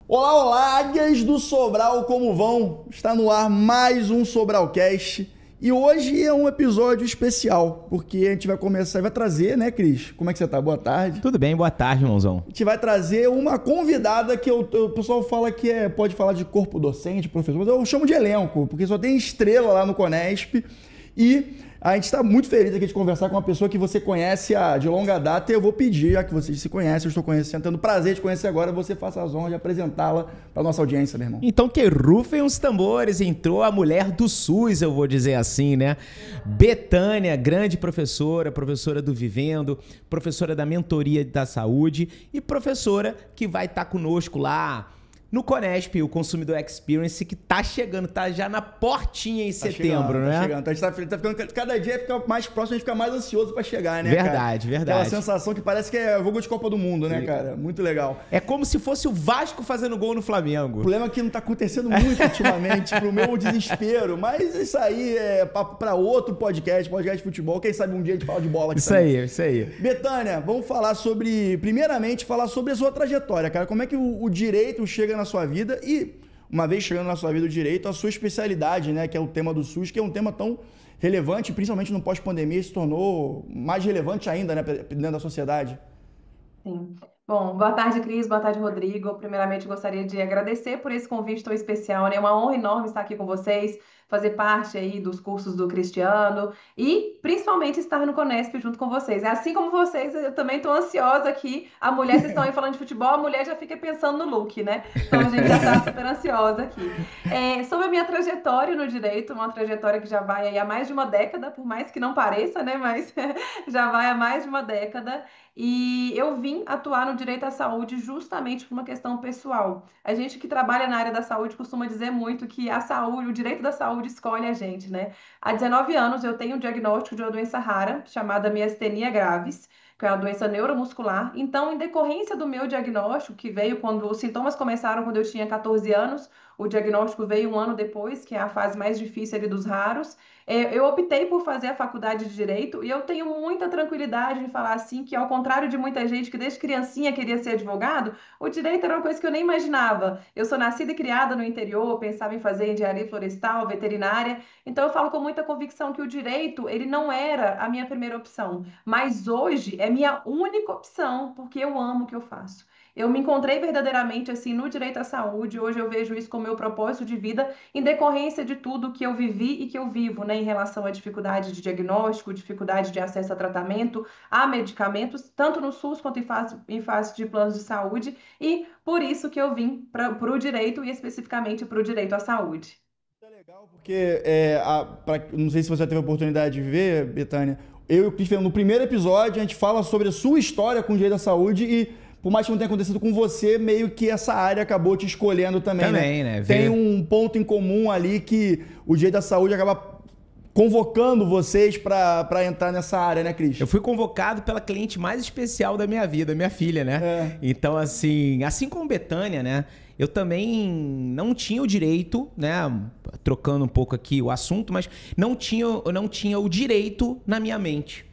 Olá, olá, águias do Sobral, como vão? Está no ar mais um Sobralcast e hoje é um episódio especial, porque a gente vai começar e vai trazer, né, Cris? Como é que você tá? Boa tarde. Tudo bem, boa tarde, irmãozão. A gente vai trazer uma convidada que o pessoal fala que pode falar de corpo docente, professor, mas eu chamo de elenco, porque só tem estrela lá no Conesp e a gente está muito feliz aqui de conversar com uma pessoa que você conhece de longa data e eu vou pedir, já que vocês se conhecem, eu estou conhecendo, tendo prazer de conhecer agora, você faça as honras de apresentá-la para a nossa audiência, meu irmão. Então que rufem os tambores, entrou a mulher do SUS, eu vou dizer assim, né? Betânia, grande professora, professora do Vivendo, professora da Mentoria da Saúde e professora que vai estar conosco lá no Conesp, o Consumidor Experience, que tá chegando, tá já na portinha em setembro, né? Tá chegando. A gente tá ficando, cada dia fica mais próximo, a gente fica mais ansioso pra chegar, né, verdade, cara? Verdade. Aquela sensação que parece que é jogo de Copa do Mundo, né, cara? Muito legal. É como se fosse o Vasco fazendo gol no Flamengo. O problema é que não tá acontecendo muito ultimamente, pro meu desespero, mas isso aí é papo pra outro podcast de futebol, quem sabe um dia a gente fala de bola aqui isso também. Isso aí. Betânia, vamos falar primeiramente, falar sobre a sua trajetória, cara. Como é que o direito chega na sua vida e, uma vez chegando na sua vida o direito, a sua especialidade, né, que é o tema do SUS, que é um tema tão relevante, principalmente no pós-pandemia, se tornou mais relevante ainda, né, dentro da sociedade. Sim. Bom, boa tarde, Cris, boa tarde, Rodrigo. Primeiramente, gostaria de agradecer por esse convite tão especial, né? É uma honra enorme estar aqui com vocês, fazer parte aí dos cursos do Cristiano e, principalmente, estar no Conesp junto com vocês. Assim como vocês, eu também estou ansiosa aqui. A mulher, vocês estão aí falando de futebol, a mulher já fica pensando no look, né? Então, a gente já está super ansiosa aqui. Sobre a minha trajetória no direito, uma trajetória que já vai aí há mais de uma década, por mais que não pareça, né? Mas já vai há mais de uma década. E eu vim atuar no direito à saúde justamente por uma questão pessoal. A gente que trabalha na área da saúde costuma dizer muito que a saúde, o direito da saúde escolhe a gente, né? Há 19 anos eu tenho um diagnóstico de uma doença rara chamada miastenia gravis, que é uma doença neuromuscular. Então, em decorrência do meu diagnóstico, que veio quando os sintomas começaram quando eu tinha 14 anos, o diagnóstico veio um ano depois, que é a fase mais difícil ali dos raros. Eu optei por fazer a faculdade de Direito e eu tenho muita tranquilidade em falar assim que, ao contrário de muita gente que desde criancinha queria ser advogado, o direito era uma coisa que eu nem imaginava. Eu sou nascida e criada no interior, pensava em fazer engenharia florestal, veterinária, então eu falo com muita convicção que o direito, ele não era a minha primeira opção, mas hoje é minha única opção, porque eu amo o que eu faço. Eu me encontrei verdadeiramente assim no direito à saúde, hoje eu vejo isso como meu propósito de vida, em decorrência de tudo que eu vivi e que eu vivo, né, em relação à dificuldade de diagnóstico, dificuldade de acesso a tratamento, a medicamentos, tanto no SUS quanto em fase de planos de saúde, e por isso que eu vim para o direito e especificamente para o direito à saúde. É legal porque, não sei se você já teve a oportunidade de ver, Betânia, eu e o Cris, no primeiro episódio, a gente fala sobre a sua história com o direito à saúde e, por mais que não tenha acontecido com você, meio que essa área acabou te escolhendo também, né? Tem um ponto em comum ali que o direito da saúde acaba convocando vocês para entrar nessa área, né, Cris? Eu fui convocado pela cliente mais especial da minha vida, minha filha, né? Então, assim como Betânia, né? Eu também não tinha o direito, né? Trocando um pouco aqui o assunto, mas não tinha o direito na minha mente.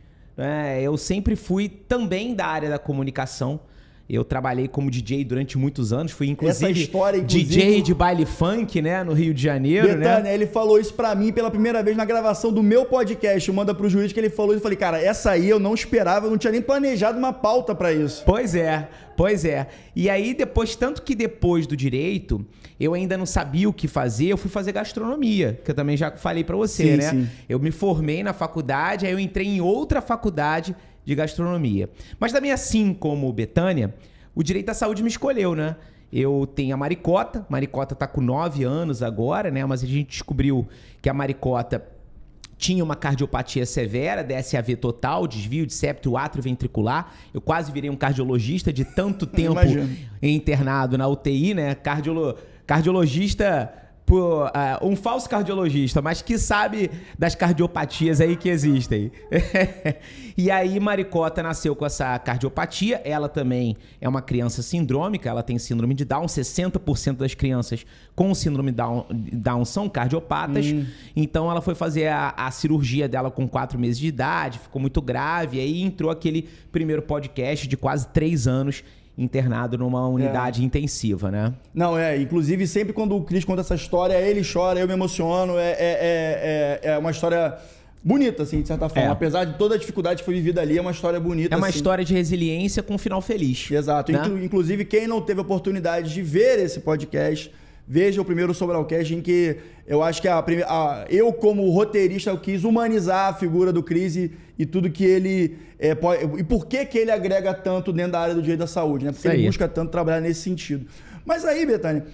Eu sempre fui também da área da comunicação. Eu trabalhei como DJ durante muitos anos, fui inclusive DJ de baile funk, né, no Rio de Janeiro, Betânia, né? Ele falou isso pra mim pela primeira vez na gravação do meu podcast, Manda Pro Jurídico, ele falou isso, eu falei, cara, essa aí eu não esperava, eu não tinha nem planejado uma pauta pra isso. Pois é. E aí tanto que depois do direito, eu ainda não sabia o que fazer, eu fui fazer gastronomia, que eu também já falei pra você, né? Sim. Eu me formei na faculdade, aí eu entrei em outra faculdade de gastronomia. Mas também, assim como Betânia, o direito à saúde me escolheu, né? Eu tenho a Maricota tá com 9 anos agora, né? Mas a gente descobriu que a Maricota tinha uma cardiopatia severa, DSAV total, desvio de septo atrioventricular. Eu quase virei um cardiologista de tanto tempo internado na UTI, né? Cardiologista por um falso cardiologista, mas que sabe das cardiopatias aí que existem. E aí Maricota nasceu com essa cardiopatia. Ela também é uma criança sindrômica, ela tem síndrome de Down. 60% das crianças com síndrome de Down são cardiopatas. Então ela foi fazer a cirurgia dela com 4 meses de idade, ficou muito grave. Aí entrou aquele primeiro podcast de quase 3 anos internado numa unidade intensiva, né? Não, inclusive sempre quando o Cris conta essa história, ele chora, eu me emociono, é uma história bonita, assim, de certa forma. Apesar de toda a dificuldade que foi vivida ali, é uma história bonita. É uma história de resiliência com um final feliz. Exato. Né? Inclusive, quem não teve a oportunidade de ver esse podcast, veja o primeiro Sobralcast, em que eu acho que eu, como roteirista, eu quis humanizar a figura do Cris e tudo que ele e por que ele agrega tanto dentro da área do direito da saúde, né? Porque ele busca tanto trabalhar nesse sentido. Mas aí, Bethânia,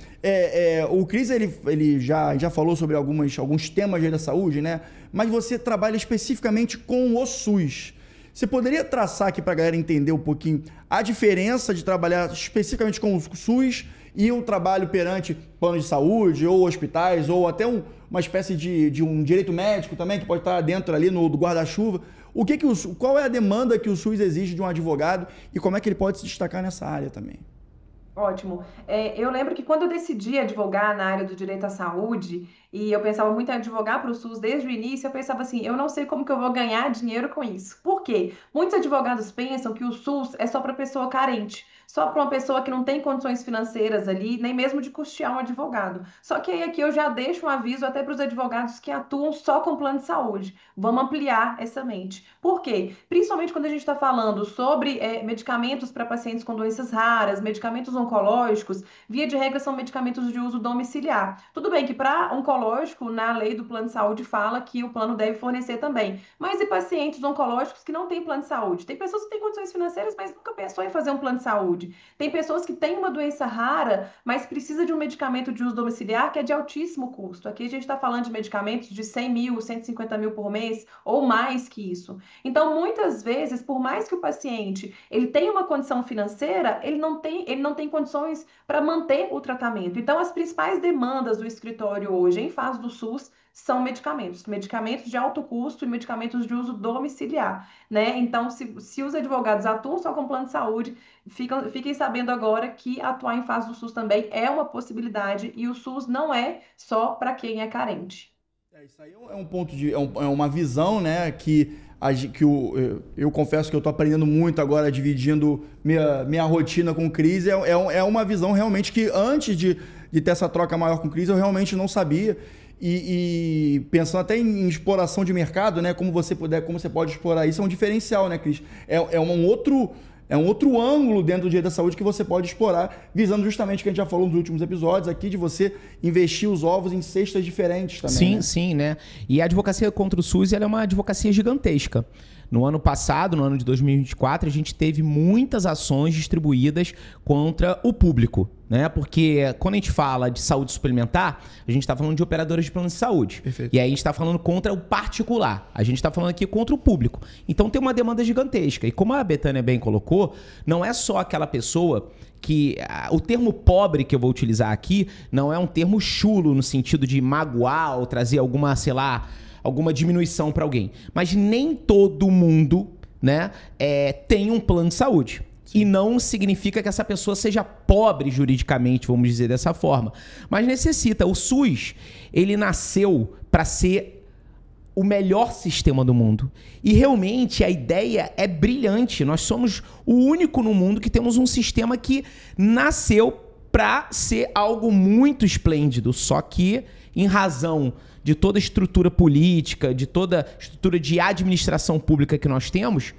o Cris, ele já falou sobre alguns temas da saúde, né? Mas você trabalha especificamente com o SUS. Você poderia traçar aqui para a galera entender um pouquinho a diferença de trabalhar especificamente com o SUS e um trabalho perante plano de saúde, ou hospitais, ou até uma espécie de um direito médico também, que pode estar dentro ali do guarda-chuva. Qual é a demanda que o SUS exige de um advogado e como é que ele pode se destacar nessa área também? Ótimo. Eu lembro que quando eu decidi advogar na área do direito à saúde, e eu pensava muito em advogar para o SUS desde o início, eu pensava assim, eu não sei como que eu vou ganhar dinheiro com isso. Por quê? Muitos advogados pensam que o SUS é só para pessoa carente, só para uma pessoa que não tem condições financeiras ali, nem mesmo de custear um advogado. Só que aí aqui eu já deixo um aviso até para os advogados que atuam só com plano de saúde. Vamos ampliar essa mente. Por quê? Principalmente quando a gente está falando sobre medicamentos para pacientes com doenças raras, medicamentos oncológicos, via de regra são medicamentos de uso domiciliar. Tudo bem que para oncológico, na lei do plano de saúde fala que o plano deve fornecer também. Mas e pacientes oncológicos que não têm plano de saúde? Tem pessoas que têm condições financeiras, mas nunca pensou em fazer um plano de saúde. Tem pessoas que têm uma doença rara, mas precisa de um medicamento de uso domiciliar que é de altíssimo custo. Aqui a gente está falando de medicamentos de 100 mil, 150 mil por mês ou mais que isso. Então, muitas vezes, por mais que o paciente ele tenha uma condição financeira, ele não tem condições para manter o tratamento. Então, as principais demandas do escritório hoje em fase do SUS são medicamentos de alto custo e medicamentos de uso domiciliar, né? Então, se os advogados atuam só com plano de saúde, fiquem sabendo agora que atuar em fase do SUS também é uma possibilidade e o SUS não é só para quem é carente. Isso aí é um ponto é uma visão, né, eu confesso que eu estou aprendendo muito agora, dividindo minha rotina com o Cris. É uma visão realmente que antes de ter essa troca maior com o Cris, eu realmente não sabia. E pensando até em exploração de mercado, né? Como você pode explorar isso, é um diferencial, né, Cris? É um outro ângulo dentro do direito da saúde que você pode explorar, visando justamente o que a gente já falou nos últimos episódios aqui, de você investir os ovos em cestas diferentes também. Sim, né? Sim, né? E a advocacia contra o SUS, ela é uma advocacia gigantesca. No ano passado, no ano de 2024, a gente teve muitas ações distribuídas contra o público, né? Porque quando a gente fala de saúde suplementar, a gente está falando de operadoras de plano de saúde. Perfeito. E aí a gente está falando contra o particular. A gente está falando aqui contra o público. Então tem uma demanda gigantesca. E como a Bethânia bem colocou, não é só aquela pessoa que... O termo pobre que eu vou utilizar aqui não é um termo chulo no sentido de magoar ou trazer alguma, sei lá, alguma diminuição para alguém. Mas nem todo mundo, né, tem um plano de saúde. Sim. E não significa que essa pessoa seja pobre juridicamente, vamos dizer dessa forma. Mas necessita. O SUS, ele nasceu para ser o melhor sistema do mundo. E realmente a ideia é brilhante. Nós somos o único no mundo que temos um sistema que nasceu para ser algo muito esplêndido. Só que, em razão de toda a estrutura política, de toda a estrutura de administração pública que nós temos,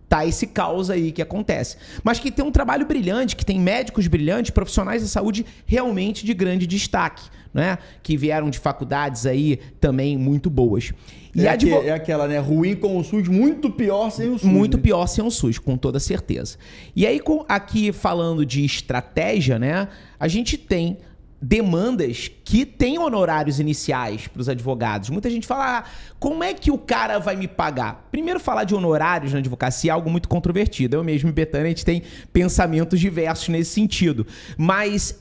tá esse caos aí que acontece. Mas que tem um trabalho brilhante, que tem médicos brilhantes, profissionais da saúde realmente de grande destaque, né? Que vieram de faculdades aí também muito boas. E é aquela, né? Ruim com o SUS, muito pior sem o SUS. Muito pior sem o SUS, com toda certeza. E aí, aqui falando de estratégia, né? A gente tem demandas que tem honorários iniciais para os advogados. Muita gente fala, como é que o cara vai me pagar? Primeiro, falar de honorários na advocacia é algo muito controvertido. Eu mesmo e Betânia, a gente tem pensamentos diversos nesse sentido. Mas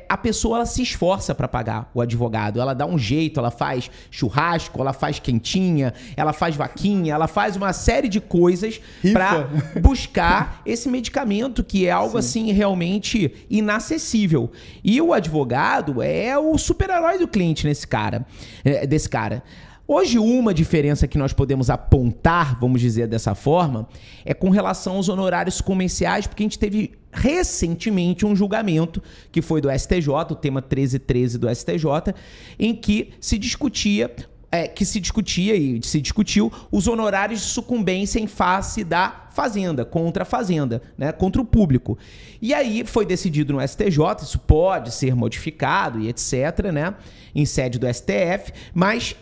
a pessoa, ela se esforça para pagar o advogado. Ela dá um jeito, ela faz churrasco, ela faz quentinha, ela faz vaquinha, ela faz uma série de coisas para buscar esse medicamento, que é algo assim realmente inacessível. E o advogado é o super-herói do cliente desse cara. Hoje, uma diferença que nós podemos apontar, vamos dizer dessa forma, é com relação aos honorários comerciais, porque a gente teve recentemente um julgamento que foi do STJ, o tema 1313 do STJ, em que se discutiu os honorários de sucumbência em face da fazenda, contra a fazenda, né, contra o público. E aí foi decidido no STJ, isso pode ser modificado e etc, né, em sede do STF, mas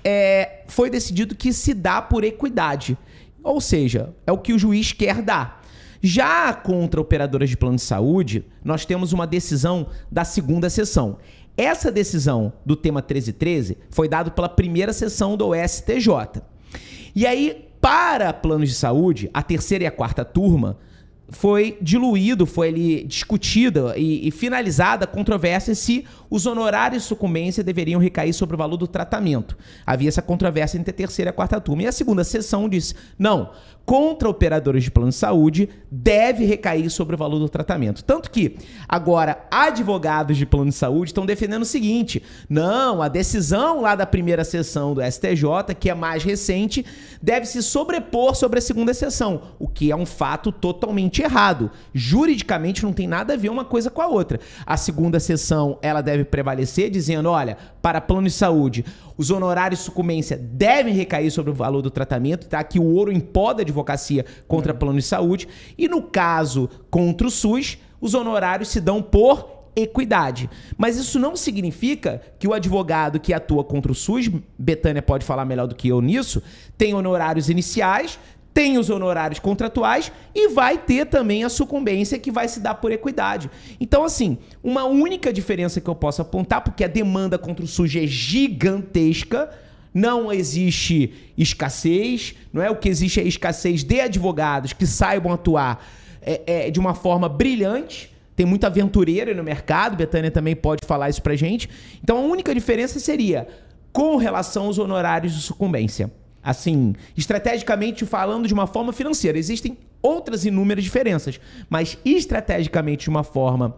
foi decidido que se dá por equidade, ou seja, é o que o juiz quer dar. Já contra operadoras de plano de saúde, nós temos uma decisão da segunda sessão. Essa decisão do tema 1313 foi dada pela primeira sessão do STJ. E aí, para planos de saúde, a terceira e a quarta turma foi diluído, foi ali discutida e finalizada a controvérsia se os honorários de sucumbência deveriam recair sobre o valor do tratamento. Havia essa controvérsia entre a terceira e a quarta turma. E a segunda sessão disse, não, contra operadores de plano de saúde deve recair sobre o valor do tratamento. Tanto que agora advogados de plano de saúde estão defendendo o seguinte, não, a decisão lá da primeira sessão do STJ, que é mais recente, deve se sobrepor sobre a segunda sessão, o que é um fato totalmente errado. Juridicamente não tem nada a ver uma coisa com a outra. A segunda sessão, ela deve prevalecer dizendo, olha, para plano de saúde, os honorários de sucumbência devem recair sobre o valor do tratamento, tá? Que o ouro em pó da advocacia contra plano de saúde. E no caso contra o SUS, os honorários se dão por equidade. Mas isso não significa que o advogado que atua contra o SUS, Betânia pode falar melhor do que eu nisso, tem honorários iniciais, tem os honorários contratuais e vai ter também a sucumbência que vai se dar por equidade. Então, assim, uma única diferença que eu posso apontar, porque a demanda contra o SUS é gigantesca, não existe escassez, não é? O que existe é escassez de advogados que saibam atuar de uma forma brilhante. Tem muito aventureiro no mercado, Betânia também pode falar isso pra gente. Então, a única diferença seria com relação aos honorários de sucumbência. Assim, estrategicamente falando de uma forma financeira, existem outras inúmeras diferenças, mas estrategicamente de uma forma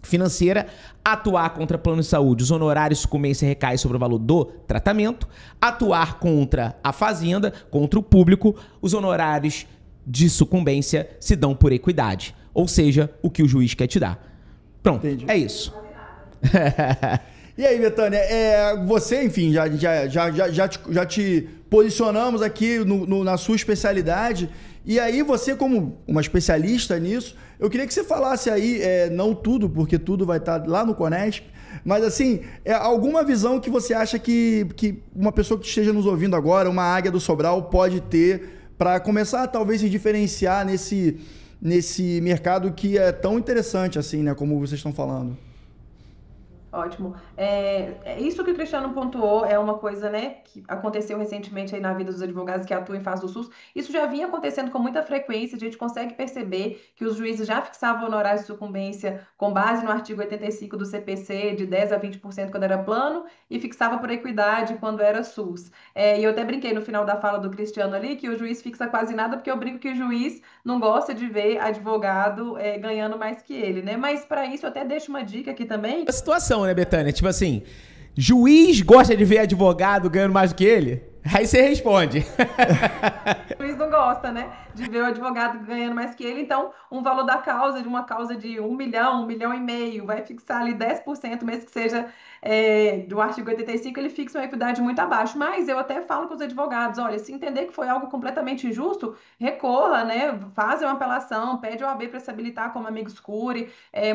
financeira, atuar contra plano de saúde, os honorários de sucumbência recaem sobre o valor do tratamento, atuar contra a fazenda, contra o público, os honorários de sucumbência se dão por equidade, ou seja, o que o juiz quer te dar. Pronto, entendi. É isso. E aí, Betânia, você, enfim, já te posicionamos aqui na sua especialidade, e aí você, como uma especialista nisso, eu queria que você falasse aí, não tudo, porque tudo vai estar lá no Conésp, mas assim, alguma visão que você acha que uma pessoa que esteja nos ouvindo agora, uma Águia do Sobral, pode ter para começar a talvez se diferenciar nesse mercado que é tão interessante assim, né, como vocês estão falando? Ótimo. Isso que o Cristiano pontuou é uma coisa, né, que aconteceu recentemente aí na vida dos advogados que atuam em face do SUS. Isso já vinha acontecendo com muita frequência, a gente consegue perceber que os juízes já fixavam honorários de sucumbência com base no artigo 85 do CPC, de 10% a 20% quando era plano, e fixava por equidade quando era SUS. E eu até brinquei no final da fala do Cristiano ali que o juiz fixa quase nada, porque eu brinco que o juiz não gosta de ver advogado ganhando mais que ele, né? Mas para isso eu até deixo uma dica aqui também. A situação, né, Betânia? Tipo assim, juiz gosta de ver advogado ganhando mais do que ele? Aí você responde. O juiz não gosta, né, de ver o advogado ganhando mais que ele, então um valor da causa, de uma causa de 1 milhão, 1,5 milhão, vai fixar ali 10%, mesmo que seja do artigo 85, ele fixa uma equidade muito abaixo. Mas eu até falo com os advogados, olha, se entender que foi algo completamente injusto, recorra, né, faz uma apelação, pede ao OAB para se habilitar como amicus curiae.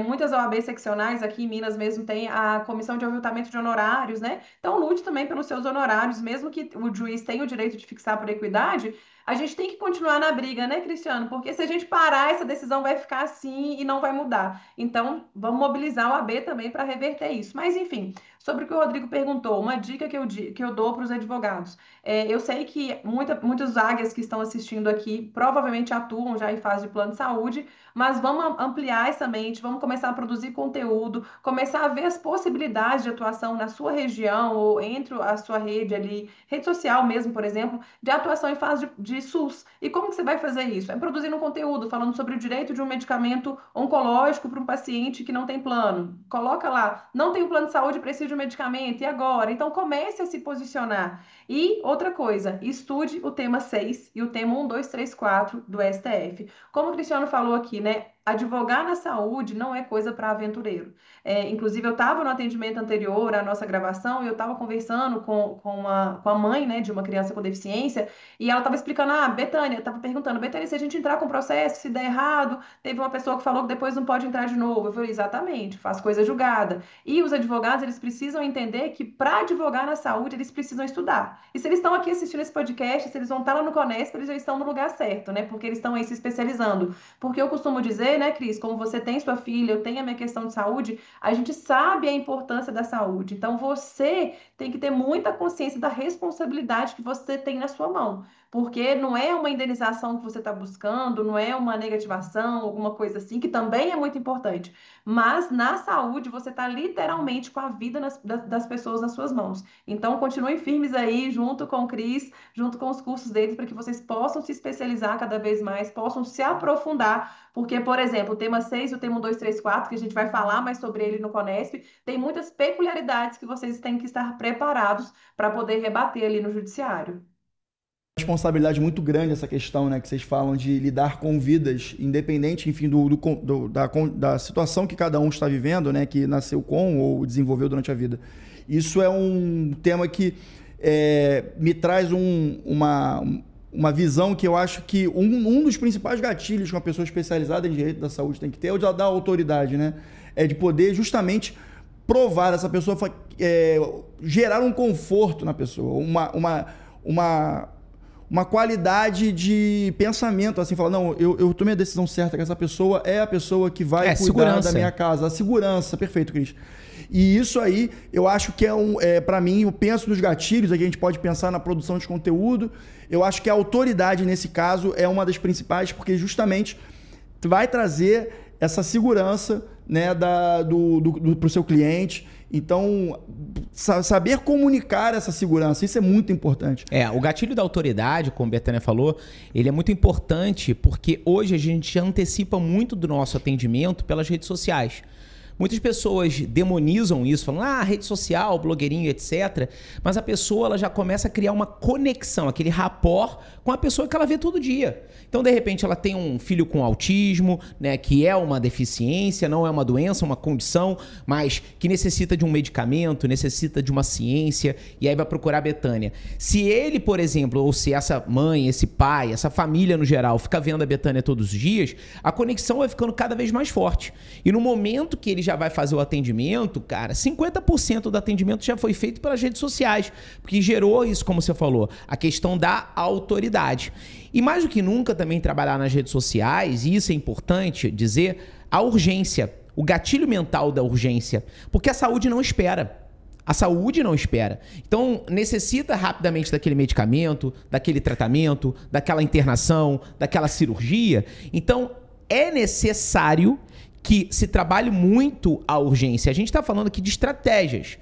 Muitas OABs seccionais, aqui em Minas mesmo, tem a comissão de aviltamento de honorários, né? Então lute também pelos seus honorários, mesmo que o juiz tenha o direito de fixar por equidade, a gente tem que continuar na briga, né, Cristiano? Porque se a gente parar, essa decisão vai ficar assim e não vai mudar. Então, vamos mobilizar o AB também para reverter isso. Mas, enfim, sobre o que o Rodrigo perguntou, uma dica que eu dou para os advogados. Eu sei que muitos águias que estão assistindo aqui provavelmente atuam já em fase de plano de saúde, mas vamos ampliar essa mente, vamos começar a produzir conteúdo, começar a ver as possibilidades de atuação na sua região ou entre a sua rede ali, rede social mesmo, por exemplo, de atuação em fase de SUS. E como que você vai fazer isso? É produzindo conteúdo, falando sobre o direito de um medicamento oncológico para um paciente que não tem plano. Coloca lá, não tem um plano de saúde, precisa de um medicamento, e agora? Então comece a se posicionar. E outra coisa, estude o tema 6 e o tema 1, 2, 3, 4 do STF. Como o Cristiano falou aqui, né? Advogar na saúde não é coisa para aventureiro. Inclusive, eu estava no atendimento anterior à nossa gravação e eu estava conversando com a mãe, né, de uma criança com deficiência e ela estava explicando, Betânia, estava perguntando, Betânia, se a gente entrar com processo, se der errado, teve uma pessoa que falou que depois não pode entrar de novo. Eu falei, exatamente, faz coisa julgada. E os advogados, eles precisam entender que para advogar na saúde, eles precisam estudar. E se eles estão aqui assistindo esse podcast, se eles vão estar lá no Conésp, eles já estão no lugar certo, né? Porque eles estão aí se especializando. Porque eu costumo dizer, né, Cris, como você tem sua filha, eu tenho a minha questão de saúde, a gente sabe a importância da saúde. Então, você tem que ter muita consciência da responsabilidade que você tem na sua mão. Porque não é uma indenização que você está buscando, não é uma negativação, alguma coisa assim, que também é muito importante. Mas na saúde, você está literalmente com a vida das pessoas nas suas mãos. Então, continuem firmes aí, junto com o Cris, junto com os cursos deles, para que vocês possam se especializar cada vez mais, possam se aprofundar. Porque, por exemplo, o tema 6 e o tema 1, 2, 3, 4, que a gente vai falar mais sobre ele no Conésp, tem muitas peculiaridades que vocês têm que estar preparados para poder rebater ali no judiciário. Responsabilidade muito grande essa questão, né, que vocês falam de lidar com vidas, independente, enfim, da situação que cada um está vivendo, né, que nasceu com ou desenvolveu durante a vida. Isso é um tema que me traz uma visão que eu acho que um dos principais gatilhos que uma pessoa especializada em direito da saúde tem que ter é o da autoridade, né, é de poder justamente provar essa pessoa, gerar um conforto na pessoa, uma qualidade de pensamento, assim, falar, não, eu tomei a decisão certa, que essa pessoa é a pessoa que vai cuidar segurança. Da minha casa. A segurança, perfeito, Cris. E isso aí, eu acho que para mim, eu penso nos gatilhos, aqui a gente pode pensar na produção de conteúdo, eu acho que a autoridade, nesse caso, é uma das principais, porque justamente vai trazer essa segurança, né, para o seu cliente. Então, saber comunicar essa segurança, isso é muito importante. O gatilho da autoridade, como a Betânia falou, ele é muito importante porque hoje a gente antecipa muito do nosso atendimento pelas redes sociais. Muitas pessoas demonizam isso, falam, rede social, blogueirinho, etc. Mas a pessoa ela já começa a criar uma conexão, aquele rapport com a pessoa que ela vê todo dia. Então, de repente, ela tem um filho com autismo, né, que é uma deficiência, não é uma doença, uma condição, mas que necessita de um medicamento, necessita de uma ciência, e aí vai procurar a Betânia. Se ele, por exemplo, ou se essa mãe, esse pai, essa família no geral, fica vendo a Betânia todos os dias, a conexão vai ficando cada vez mais forte. E no momento que ele já vai fazer o atendimento, cara, 50% do atendimento já foi feito pelas redes sociais, porque gerou isso, como você falou, a questão da autoridade. E mais do que nunca também trabalhar nas redes sociais, e isso é importante dizer, a urgência, o gatilho mental da urgência, porque a saúde não espera. A saúde não espera. Então, necessita rapidamente daquele medicamento, daquele tratamento, daquela internação, daquela cirurgia. Então, é necessário que se trabalhe muito a urgência. A gente está falando aqui de estratégias.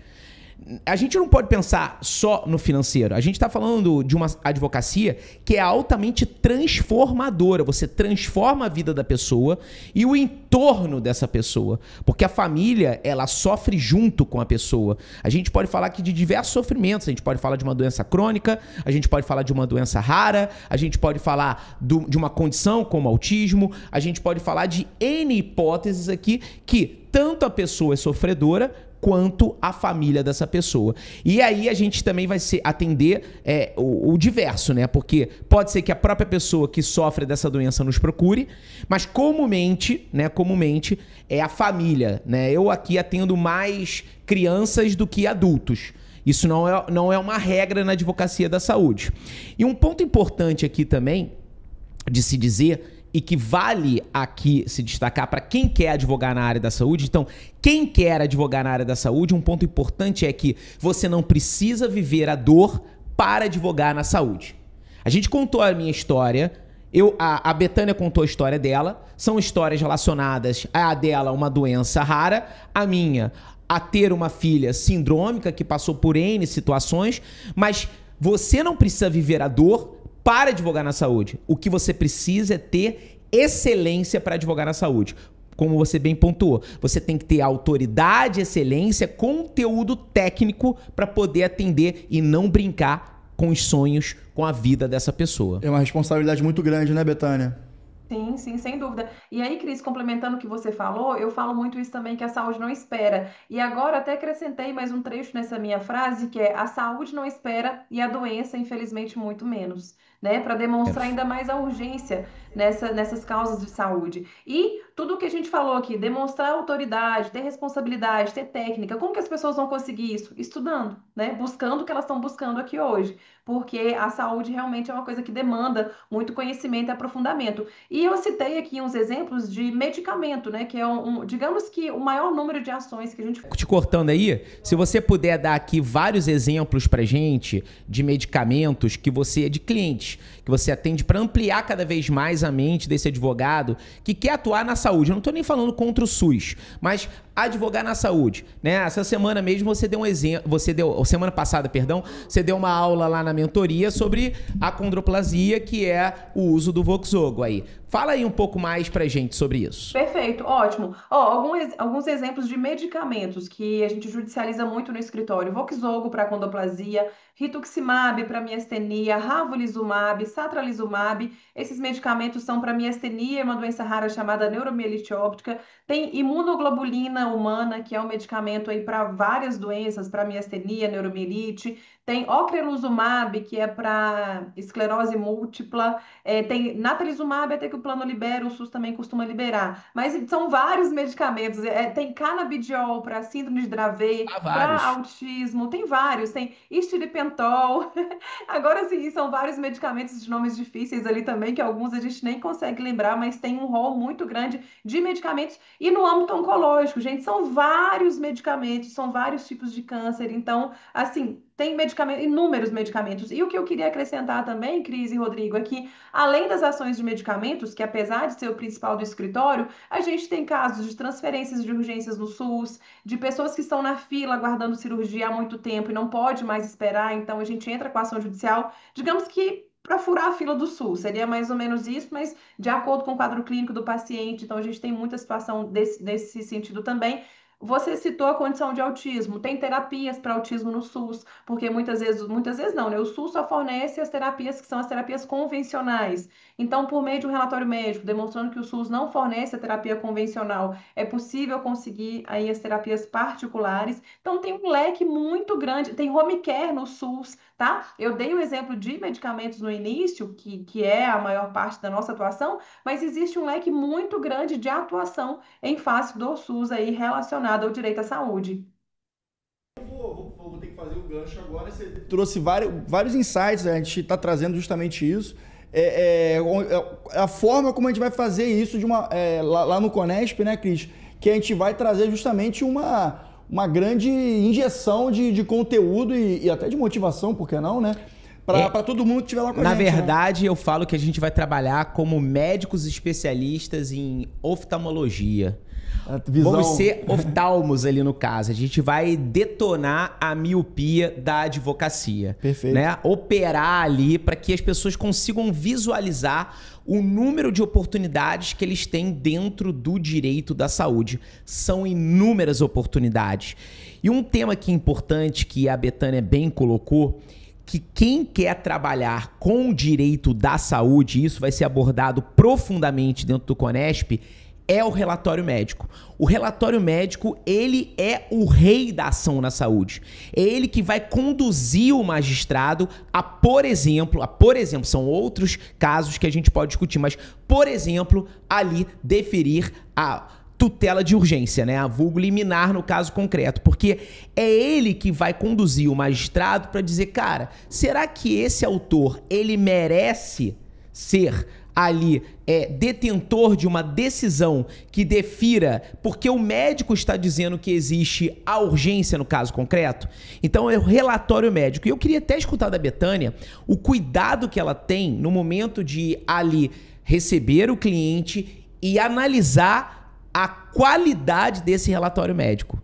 A gente não pode pensar só no financeiro. A gente está falando de uma advocacia que é altamente transformadora. Você transforma a vida da pessoa e o entorno dessa pessoa. Porque a família, ela sofre junto com a pessoa. A gente pode falar aqui de diversos sofrimentos. A gente pode falar de uma doença crônica, a gente pode falar de uma doença rara, a gente pode falar de uma condição como autismo, a gente pode falar de N hipóteses aqui que tanto a pessoa é sofredora quanto a família dessa pessoa. E aí a gente também vai atender o diverso, né? Porque pode ser que a própria pessoa que sofre dessa doença nos procure, mas comumente é a família, né? Eu aqui atendo mais crianças do que adultos. Isso não é uma regra na advocacia da saúde. E um ponto importante aqui também de se dizer e que vale aqui se destacar para quem quer advogar na área da saúde. Então, quem quer advogar na área da saúde, um ponto importante é que você não precisa viver a dor para advogar na saúde. A gente contou a minha história, a Betânia contou a história dela, são histórias relacionadas a dela, uma doença rara, a minha, a ter uma filha sindrômica que passou por N situações, mas você não precisa viver a dor para advogar na saúde. O que você precisa é ter excelência para advogar na saúde. Como você bem pontuou, você tem que ter autoridade, excelência, conteúdo técnico para poder atender e não brincar com os sonhos, com a vida dessa pessoa. É uma responsabilidade muito grande, né, Betânia? Sim, sim, sem dúvida. E aí, Cris, complementando o que você falou, eu falo muito isso também, que a saúde não espera. E agora até acrescentei mais um trecho nessa minha frase, que é: a saúde não espera e a doença, infelizmente, muito menos, né? Para demonstrar ainda mais a urgência nessas causas de saúde. E tudo o que a gente falou aqui, demonstrar autoridade, ter responsabilidade, ter técnica. Como que as pessoas vão conseguir isso? Estudando, né? Buscando o que elas estão buscando aqui hoje. Porque a saúde realmente é uma coisa que demanda muito conhecimento e aprofundamento. E eu citei aqui uns exemplos de medicamento, né? Que é digamos que o maior número de ações que a gente... Te cortando aí, se você puder dar aqui vários exemplos pra gente de medicamentos de clientes, que você atende para ampliar cada vez mais a mente desse advogado que quer atuar na saúde. Eu não tô nem falando contra o SUS, mas advogar na saúde, né? Essa semana mesmo você deu um exemplo, semana passada, perdão, você deu uma aula lá na mentoria sobre a acondroplasia, que é o uso do Voxzogo aí. Fala aí um pouco mais pra gente sobre isso. Perfeito, ótimo. Alguns exemplos de medicamentos que a gente judicializa muito no escritório: Voxzogo para acondroplasia, rituximab para miastenia, ravulizumab, satralizumab. Esses medicamentos são para miastenia, uma doença rara chamada neuromielite óptica. Tem imunoglobulina humana, que é um medicamento aí para várias doenças, para miastenia, neuromielite. Tem ocrelizumab, que é para esclerose múltipla. Tem natalizumab, até que o plano libera, o SUS também costuma liberar. Mas são vários medicamentos. Tem canabidiol para síndrome de Dravet, para autismo. Tem vários. Tem estilipentol. Agora sim, são vários medicamentos de nomes difíceis ali também, que alguns a gente nem consegue lembrar, mas tem um rol muito grande de medicamentos. E no âmbito oncológico, gente, são vários medicamentos, são vários tipos de câncer. Então, assim, tem inúmeros medicamentos. E o que eu queria acrescentar também, Cris e Rodrigo, é que, além das ações de medicamentos, que apesar de ser o principal do escritório, a gente tem casos de transferências de urgências no SUS, de pessoas que estão na fila aguardando cirurgia há muito tempo e não pode mais esperar, então a gente entra com a ação judicial, digamos que para furar a fila do SUS. Seria mais ou menos isso, mas de acordo com o quadro clínico do paciente. Então a gente tem muita situação desse sentido também. Você citou a condição de autismo. Tem terapias para autismo no SUS, porque muitas vezes não, né? O SUS só fornece as terapias que são as terapias convencionais. Então, por meio de um relatório médico demonstrando que o SUS não fornece a terapia convencional, é possível conseguir aí as terapias particulares. Então, tem um leque muito grande. Tem home care no SUS, tá? Eu dei o exemplo de medicamentos no início, que é a maior parte da nossa atuação, mas existe um leque muito grande de atuação em face do SUS aí relacionado ao direito à saúde. Vou ter que fazer o gancho agora. Você trouxe vários insights, a gente está trazendo justamente isso. A forma como a gente vai fazer isso lá no Conesp, né, Cris? Que a gente vai trazer justamente uma grande injeção de conteúdo e até de motivação, por que não, né? Para todo mundo que estiver lá com a gente. Na verdade, né? Eu falo que a gente vai trabalhar como médicos especialistas em oftalmologia. Vamos ser oftalmos ali no caso. A gente vai detonar a miopia da advocacia. Perfeito. Né? Operar ali para que as pessoas consigam visualizar o número de oportunidades que eles têm dentro do direito da saúde. São inúmeras oportunidades. E um tema que é importante, que a Betânia bem colocou, que quem quer trabalhar com o direito da saúde, isso vai ser abordado profundamente dentro do Conesp, é o relatório médico. O relatório médico, ele é o rei da ação na saúde. É ele que vai conduzir o magistrado por exemplo, são outros casos que a gente pode discutir, mas, por exemplo, ali deferir tutela de urgência, né? A vulgo liminar no caso concreto, porque é ele que vai conduzir o magistrado para dizer, cara, será que esse autor, ele merece ser ali detentor de uma decisão que defira porque o médico está dizendo que existe a urgência no caso concreto? Então é o relatório médico. E eu queria até escutar da Bethânia o cuidado que ela tem no momento de ali receber o cliente e analisar a qualidade desse relatório médico.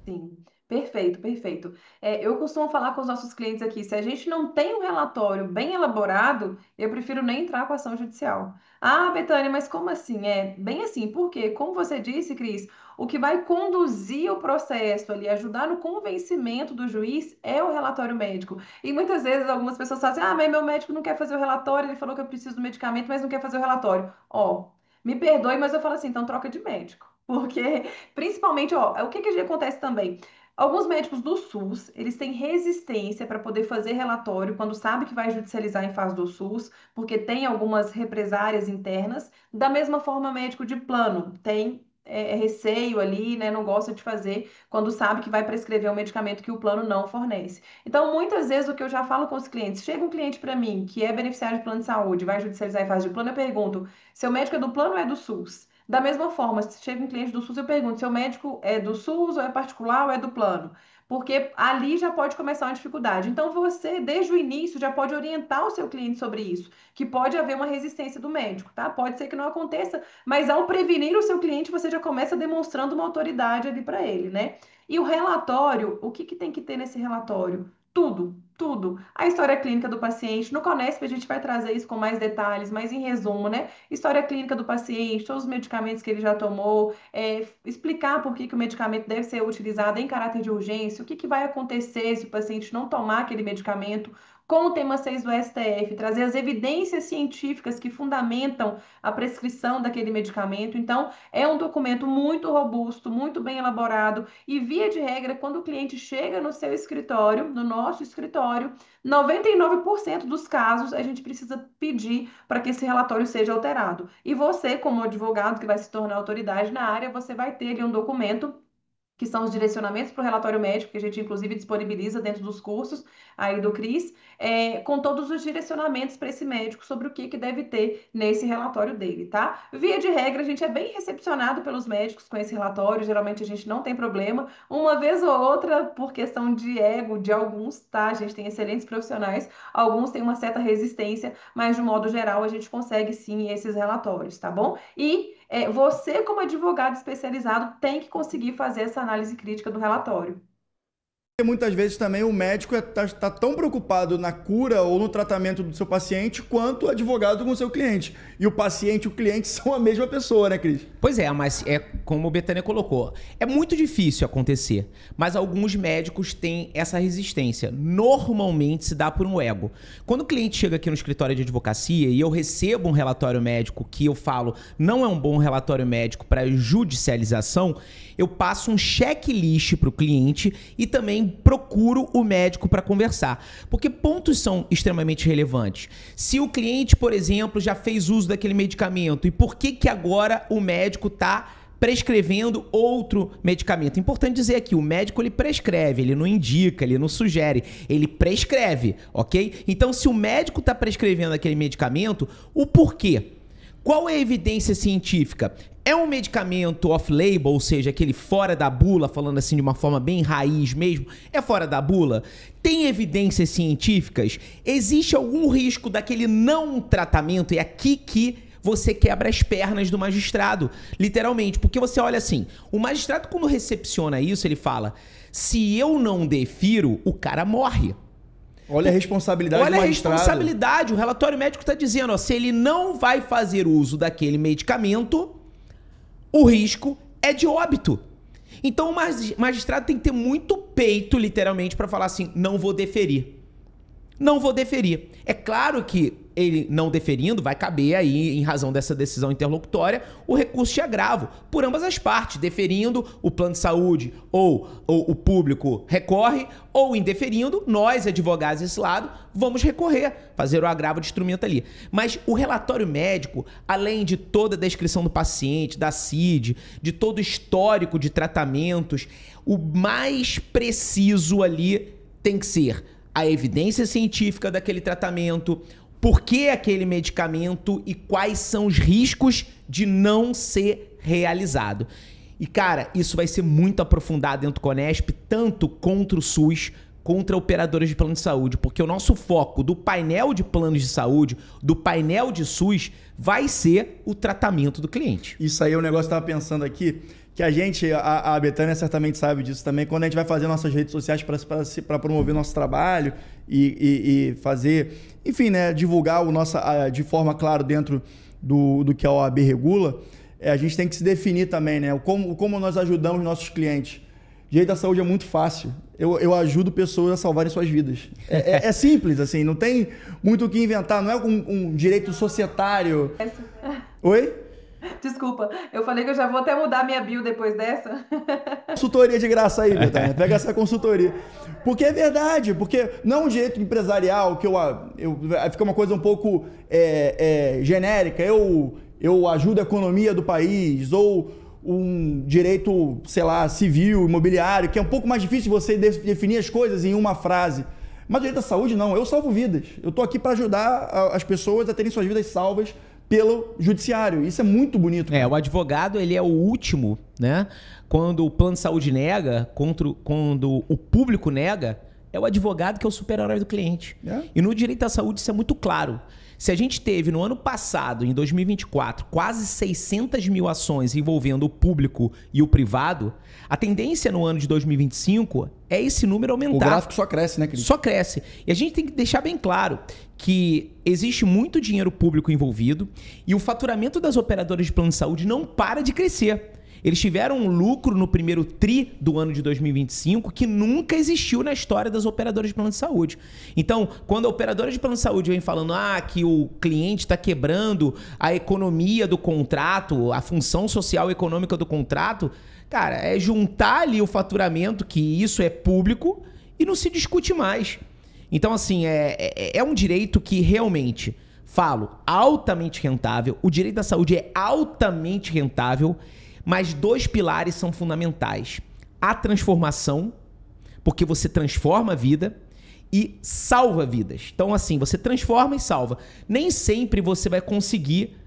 Sim. Perfeito, perfeito. Eu costumo falar com os nossos clientes aqui, se a gente não tem um relatório bem elaborado, eu prefiro nem entrar com ação judicial. Ah, Bethânia, mas como assim? É bem assim, porque, como você disse, Cris, o que vai conduzir o processo ali, ajudar no convencimento do juiz é o relatório médico. E muitas vezes algumas pessoas falam assim, ah, mas meu médico não quer fazer o relatório, ele falou que eu preciso do medicamento, mas não quer fazer o relatório. Ó, me perdoe, mas eu falo assim, então troca de médico. Porque, principalmente, ó, o que acontece também? Alguns médicos do SUS, eles têm resistência para poder fazer relatório quando sabe que vai judicializar em fase do SUS, porque tem algumas represárias internas. Da mesma forma, médico de plano tem receio ali, né? Não gosta de fazer quando sabe que vai prescrever um medicamento que o plano não fornece. Então, muitas vezes, o que eu já falo com os clientes, chega um cliente para mim que é beneficiário de plano de saúde, vai judicializar em fase de plano, eu pergunto, seu médico é do plano ou é do SUS? Da mesma forma, se chega um cliente do SUS, eu pergunto, seu médico é do SUS ou é particular ou é do plano? Porque ali já pode começar uma dificuldade. Então, você, desde o início, já pode orientar o seu cliente sobre isso, que pode haver uma resistência do médico, tá? Pode ser que não aconteça, mas ao prevenir o seu cliente, você já começa demonstrando uma autoridade ali para ele, né? E o relatório, o que tem que ter nesse relatório? Tudo, tudo. A história clínica do paciente. No Conésp a gente vai trazer isso com mais detalhes, mas em resumo, né? História clínica do paciente, todos os medicamentos que ele já tomou, explicar por que o medicamento deve ser utilizado em caráter de urgência, o que vai acontecer se o paciente não tomar aquele medicamento, com o tema 6 do STF, trazer as evidências científicas que fundamentam a prescrição daquele medicamento. Então, é um documento muito robusto, muito bem elaborado e, via de regra, quando o cliente chega no seu escritório, no nosso escritório, 99% dos casos a gente precisa pedir para que esse relatório seja alterado. E você, como advogado que vai se tornar autoridade na área, você vai ter ali um documento que são os direcionamentos para o relatório médico, que a gente inclusive disponibiliza dentro dos cursos aí do CRIS, com todos os direcionamentos para esse médico sobre o que deve ter nesse relatório dele, tá? Via de regra, a gente é bem recepcionado pelos médicos com esse relatório, geralmente a gente não tem problema, uma vez ou outra, por questão de ego de alguns, tá? A gente tem excelentes profissionais, alguns têm uma certa resistência, mas de modo geral a gente consegue sim esses relatórios, tá bom? E você, como advogado especializado, tem que conseguir fazer essa análise crítica do relatório. Muitas vezes também o médico está tão preocupado na cura ou no tratamento do seu paciente quanto o advogado com o seu cliente. E o paciente e o cliente são a mesma pessoa, né, Cris? Pois é, mas é como o Bethânia colocou. É muito difícil acontecer, mas alguns médicos têm essa resistência. Normalmente se dá por um ego. Quando o cliente chega aqui no escritório de advocacia e eu recebo um relatório médico que eu falo não é um bom relatório médico para judicialização, eu passo um checklist para o cliente e também procuro o médico para conversar. Porque pontos são extremamente relevantes. Se o cliente, por exemplo, já fez uso daquele medicamento e por que agora o médico está prescrevendo outro medicamento. Importante dizer aqui, o médico ele prescreve, ele não indica, ele não sugere, ele prescreve, ok? Então, se o médico está prescrevendo aquele medicamento, o porquê? Qual é a evidência científica? É um medicamento off-label, ou seja, aquele fora da bula, falando assim de uma forma bem raiz mesmo, é fora da bula? Tem evidências científicas? Existe algum risco daquele não tratamento? É aqui que você quebra as pernas do magistrado, literalmente. Porque você olha assim, o magistrado quando recepciona isso, ele fala, se eu não defiro, o cara morre. Olha a responsabilidade do magistrado. Olha a responsabilidade. O relatório médico está dizendo, ó, se ele não vai fazer uso daquele medicamento, o risco é de óbito. Então o magistrado tem que ter muito peito, literalmente, para falar assim, não vou deferir. Não vou deferir. É claro que ele não deferindo, vai caber aí, em razão dessa decisão interlocutória, o recurso de agravo por ambas as partes. Deferindo, o plano de saúde ou o público recorre, ou indeferindo, nós, advogados desse lado, vamos recorrer, fazer o agravo de instrumento ali. Mas o relatório médico, além de toda a descrição do paciente, da CID, de todo o histórico de tratamentos, o mais preciso ali tem que ser a evidência científica daquele tratamento, por que aquele medicamento e quais são os riscos de não ser realizado. E, cara, isso vai ser muito aprofundado dentro do Conésp, tanto contra o SUS, contra operadoras de plano de saúde, porque o nosso foco do painel de planos de saúde, do painel de SUS, vai ser o tratamento do cliente. Isso aí é um negócio que eu estava pensando aqui, que a gente, a Betânia certamente sabe disso também, quando a gente vai fazer nossas redes sociais para promover nosso trabalho e fazer, enfim, né, divulgar de forma clara dentro do que a OAB regula, a gente tem que se definir também, né, como nós ajudamos nossos clientes. Direito da saúde é muito fácil. Eu ajudo pessoas a salvarem suas vidas. É simples, assim, não tem muito o que inventar, não é um direito societário. Oi? Desculpa, eu falei que eu já vou até mudar minha bio depois dessa. Consultoria de graça aí, Betânia. Pega essa consultoria. Porque é verdade, porque não é um direito empresarial que fica uma coisa um pouco genérica. Eu ajudo a economia do país, ou um direito, sei lá, civil, imobiliário, que é um pouco mais difícil você definir as coisas em uma frase. Mas o direito da saúde, não. Eu salvo vidas. Eu estou aqui para ajudar as pessoas a terem suas vidas salvas pelo judiciário. Isso é muito bonito. O advogado, ele é o último, né? Quando o plano de saúde nega, quando o público nega, é o advogado que é o super-herói do cliente. E no direito à saúde isso é muito claro. Se a gente teve no ano passado, em 2024, quase 600 mil ações envolvendo o público e o privado, a tendência no ano de 2025 é esse número aumentar. O gráfico só cresce, né, Cris? Só cresce. E a gente tem que deixar bem claro que existe muito dinheiro público envolvido e o faturamento das operadoras de plano de saúde não para de crescer. Eles tiveram um lucro no primeiro tri do ano de 2025 que nunca existiu na história das operadoras de plano de saúde. Então, quando a operadora de plano de saúde vem falando que o cliente está quebrando a economia do contrato, a função social e econômica do contrato, cara, é juntar ali o faturamento, que isso é público, e não se discute mais. Então, assim, é um direito que realmente, altamente rentável. O direito da saúde é altamente rentável. Mas 2 pilares são fundamentais. A transformação, porque você transforma a vida, e salva vidas. Então, assim, você transforma e salva. Nem sempre você vai conseguir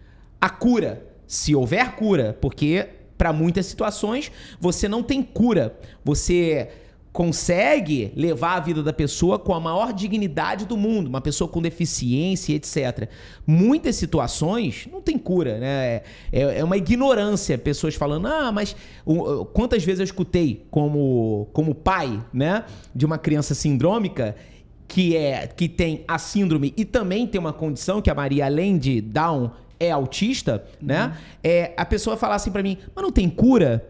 a cura, se houver cura, porque para muitas situações você não tem cura. Você consegue levar a vida da pessoa com a maior dignidade do mundo, uma pessoa com deficiência, etc. Muitas situações não tem cura, né? É uma ignorância, pessoas falando, mas quantas vezes eu escutei como pai, né, de uma criança sindrômica que tem a síndrome e também tem uma condição que a Maria, além de Down, é autista, né? A pessoa falar assim pra mim, mas não tem cura?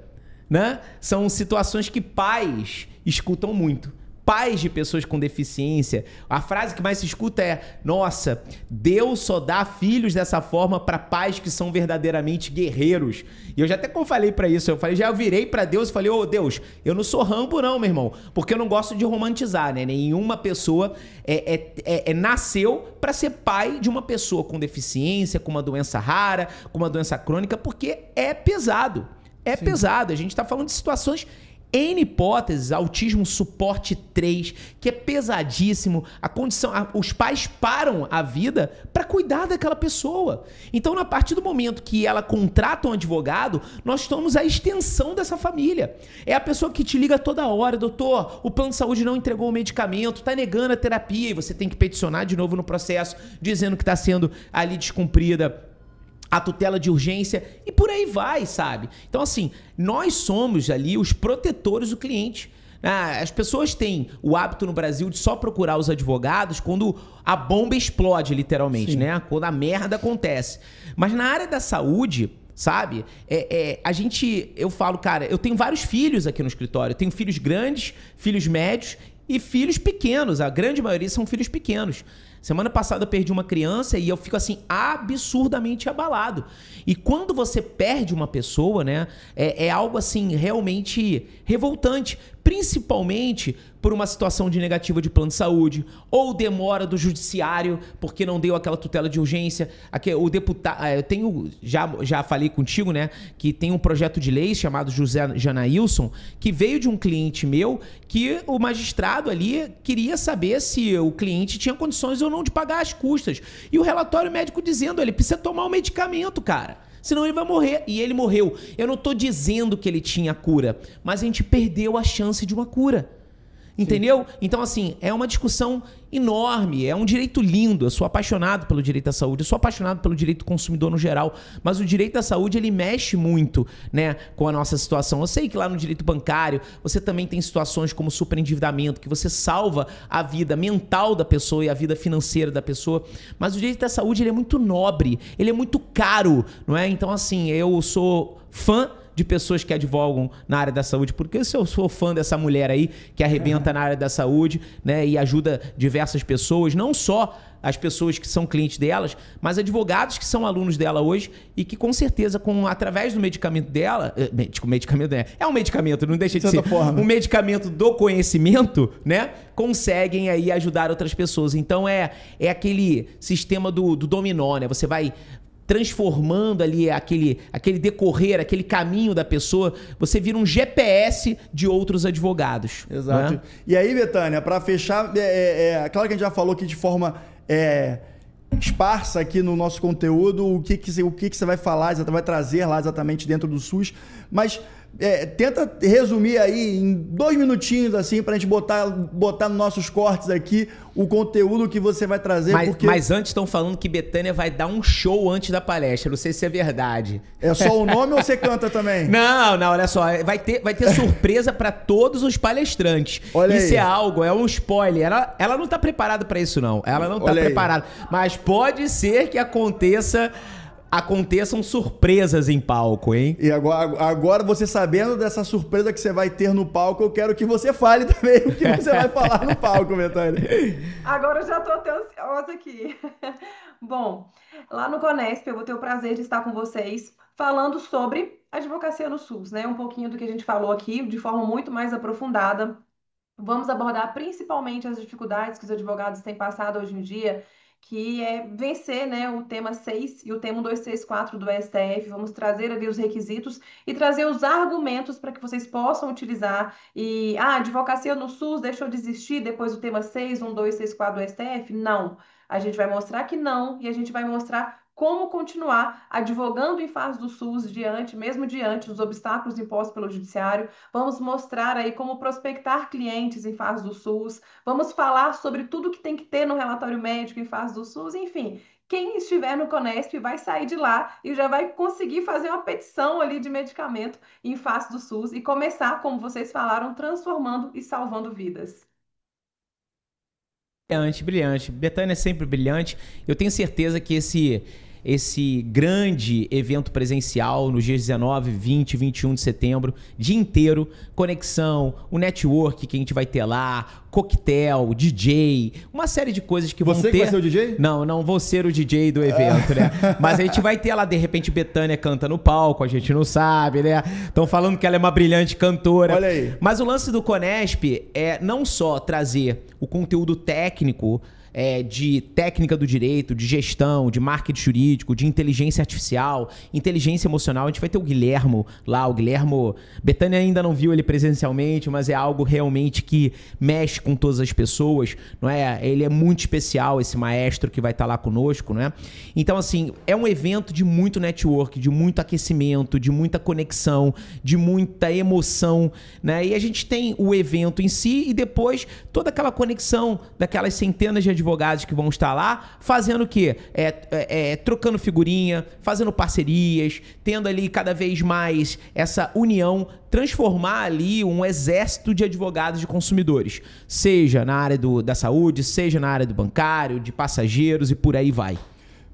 Né? São situações que pais escutam muito. Pais de pessoas com deficiência. A frase que mais se escuta é: nossa, Deus só dá filhos dessa forma para pais que são verdadeiramente guerreiros. E eu já até falei para isso, já virei para Deus e falei: Deus, eu não sou Rambo não, meu irmão, porque eu não gosto de romantizar, né? Nenhuma pessoa nasceu para ser pai de uma pessoa com deficiência, com uma doença rara, com uma doença crônica, porque é pesado. É Sim. pesado. A gente está falando de situações N hipóteses, autismo suporte 3, que é pesadíssimo. A condição, os pais param a vida para cuidar daquela pessoa. Então, a partir do momento que ela contrata um advogado, nós estamos à extensão dessa família. É a pessoa que te liga toda hora: doutor, o plano de saúde não entregou o medicamento, está negando a terapia, e você tem que peticionar de novo no processo, dizendo que está sendo ali descumprida a tutela de urgência, e por aí vai, sabe? Então, assim, nós somos ali os protetores do cliente. As pessoas têm o hábito no Brasil de só procurar os advogados quando a bomba explode, literalmente, Sim. né? Quando a merda acontece. Mas na área da saúde, sabe? Eu falo, cara, eu tenho vários filhos aqui no escritório. Eu tenho filhos grandes, filhos médios e filhos pequenos. A grande maioria são filhos pequenos. Semana passada eu perdi uma criança e eu fico assim absurdamente abalado. E quando você perde uma pessoa, né, é algo assim realmente revoltante, principalmente por uma situação de negativa de plano de saúde ou demora do judiciário porque não deu aquela tutela de urgência. Aqui, o deputado, eu tenho já falei contigo, né, que tem um projeto de lei chamado José Janailson que veio de um cliente meu que o magistrado ali queria saber se o cliente tinha condições ou não de pagar as custas. E o relatório médico dizendo, ele precisa tomar o medicamento, cara. Senão ele vai morrer. E ele morreu. Eu não tô dizendo que ele tinha cura, mas a gente perdeu a chance de uma cura. Entendeu? Sim. Então, assim, é uma discussão enorme, é um direito lindo. Eu sou apaixonado pelo direito à saúde, eu sou apaixonado pelo direito do consumidor no geral, mas o direito à saúde, ele mexe muito, né, com a nossa situação. Eu sei que lá no direito bancário, você também tem situações como superendividamento, que você salva a vida mental da pessoa e a vida financeira da pessoa, mas o direito à saúde, ele é muito nobre, ele é muito caro, não é? Então, assim, eu sou fã de pessoas que advogam na área da saúde, porque eu sou fã dessa mulher aí que arrebenta na área da saúde, né, e ajuda diversas pessoas, não só as pessoas que são clientes delas, mas advogados que são alunos dela hoje e que com certeza, através do medicamento dela, é um medicamento, não deixa de ser, um medicamento do conhecimento, né, conseguem aí ajudar outras pessoas. Então é aquele sistema do dominó, né, você vai transformando ali aquele decorrer, aquele caminho da pessoa, você vira um GPS de outros advogados. Exato. Né? E aí, Betânia, para fechar, claro que a gente já falou aqui de forma esparsa aqui no nosso conteúdo, o que você vai falar, vai trazer lá exatamente dentro do SUS, mas tenta resumir aí em 2 minutinhos, assim, pra gente botar nos nossos cortes aqui o conteúdo que você vai trazer. Mas antes estão falando que Betânia vai dar um show antes da palestra. Não sei se é verdade. É só o nome ou você canta também? Não, olha só. Vai ter surpresa para todos os palestrantes. Olha isso aí. É algo, é um spoiler. Ela não tá preparada para isso, não. Ela não tá preparada. Mas pode ser que aconteçam surpresas em palco, hein? E agora você sabendo dessa surpresa que você vai ter no palco, eu quero que você fale também o que você vai falar no palco, Betânia. Agora eu já tô até ansiosa aqui. Bom, lá no Conexp eu vou ter o prazer de estar com vocês falando sobre advocacia no SUS, né? Um pouquinho do que a gente falou aqui, de forma muito mais aprofundada. Vamos abordar principalmente as dificuldades que os advogados têm passado hoje em dia, que é vencer, né, o tema 6 e o tema 264 do STF. Vamos trazer ali os requisitos e trazer os argumentos para que vocês possam utilizar. E a advocacia no SUS deixou de existir depois do tema 6, 1264 do STF? Não. A gente vai mostrar que não, e a gente vai mostrar como continuar advogando em face do SUS mesmo diante dos obstáculos impostos pelo judiciário. Vamos mostrar aí como prospectar clientes em face do SUS. Vamos falar sobre tudo que tem que ter no relatório médico em face do SUS. Enfim, quem estiver no Conexp vai sair de lá e já vai conseguir fazer uma petição ali de medicamento em face do SUS e começar, como vocês falaram, transformando e salvando vidas. Brilhante. Betânia é sempre brilhante. Eu tenho certeza que esse grande evento presencial nos dias 19, 20 e 21 de setembro, dia inteiro, conexão, o network que a gente vai ter lá, coquetel, DJ, uma série de coisas que vão ter... Você que vai ser o DJ? Não vou ser o DJ do evento, né? Mas a gente vai ter lá, de repente, Betânia canta no palco, a gente não sabe, né? Estão falando que ela é uma brilhante cantora. Olha aí. Mas o lance do Conexp é não só trazer o conteúdo técnico, de técnica do direito, de gestão, de marketing jurídico, de inteligência artificial, inteligência emocional. A gente vai ter o Guilhermo lá, Betânia ainda não viu ele presencialmente, mas é algo realmente que mexe com todas as pessoas, não é? Ele é muito especial, esse maestro que vai estar lá conosco, não é? Então, assim, é um evento de muito network, de muito aquecimento, de muita conexão, de muita emoção, né? E a gente tem o evento em si e depois toda aquela conexão daquelas centenas de advogados que vão estar lá, fazendo o quê? Trocando figurinha, fazendo parcerias, tendo ali cada vez mais essa união, transformar ali um exército de advogados de consumidores, seja na área da saúde, seja na área do bancário, de passageiros e por aí vai.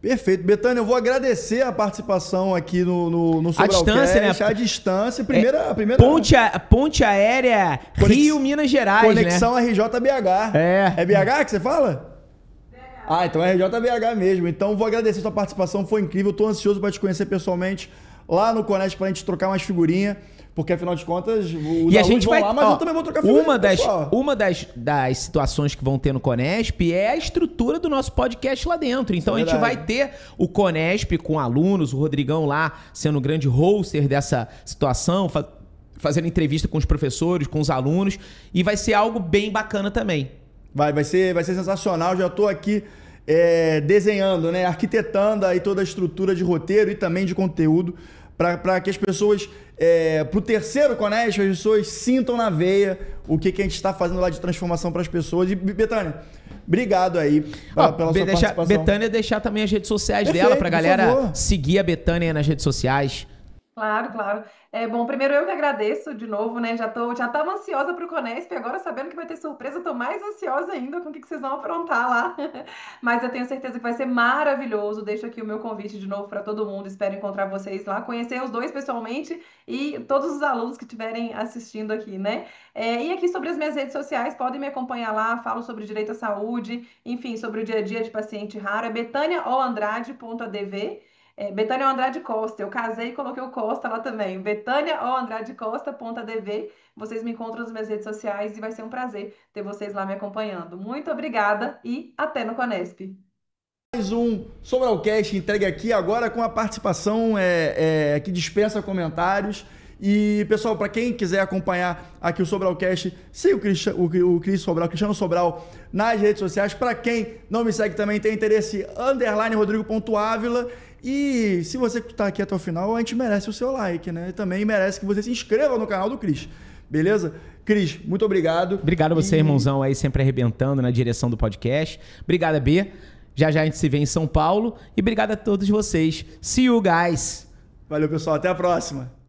Perfeito. Betânia, eu vou agradecer a participação aqui no Sobralcast. A distância, a primeira... Ponte aérea Rio, Minas Gerais, Conexão RJ-BH. É BH que você fala? Ah, então é RJBH mesmo. Então vou agradecer a sua participação, foi incrível. Tô ansioso para te conhecer pessoalmente lá no Conest pra gente trocar umas figurinhas. Porque, afinal de contas, os alunos vão lá, mas eu também vou trocar figurinha. Uma das situações que vão ter no Conest é a estrutura do nosso podcast lá dentro. Então, a gente vai ter o Conest com alunos, o Rodrigão lá sendo o grande hoster dessa situação, fazendo entrevista com os professores, com os alunos. E vai ser algo bem bacana também. Vai ser sensacional. Já estou aqui desenhando, né, arquitetando aí toda a estrutura de roteiro e também de conteúdo para que as pessoas, pro terceiro Conest, as pessoas sintam na veia o que a gente está fazendo lá de transformação para as pessoas. E, Betânia, obrigado aí pela sua participação. Betânia deixar também as redes sociais dela para a galera seguir a Betânia nas redes sociais. Claro, claro. Bom, primeiro eu que agradeço de novo, né? Já tava ansiosa para o Conest, agora sabendo que vai ter surpresa, eu tô mais ansiosa ainda com o que vocês vão aprontar lá. Mas eu tenho certeza que vai ser maravilhoso. Deixo aqui o meu convite de novo para todo mundo. Espero encontrar vocês lá, conhecer os dois pessoalmente e todos os alunos que estiverem assistindo aqui, né? E aqui sobre as minhas redes sociais, podem me acompanhar lá, falo sobre direito à saúde, enfim, sobre o dia a dia de paciente raro, é betaniaoandrade.adv. Betânia Andrade Costa, eu casei e coloquei o Costa lá também, betaniaoandradecosta.adv. Vocês me encontram nas minhas redes sociais e vai ser um prazer ter vocês lá me acompanhando. Muito obrigada e até no Conest. Mais um Sobralcast entregue aqui agora com a participação que dispensa comentários. E, pessoal, para quem quiser acompanhar aqui o Sobralcast, siga o Cristiano Sobral nas redes sociais. Para quem não me segue também, tem interesse, _Rodrigo.ávila. E se você está aqui até o final, a gente merece o seu like, né? E também merece que você se inscreva no canal do Cris. Beleza? Cris, muito obrigado. Obrigado a você, irmãozão, aí sempre arrebentando na direção do podcast. Obrigado, B. Já a gente se vê em São Paulo. E obrigado a todos vocês. See you, guys. Valeu, pessoal. Até a próxima.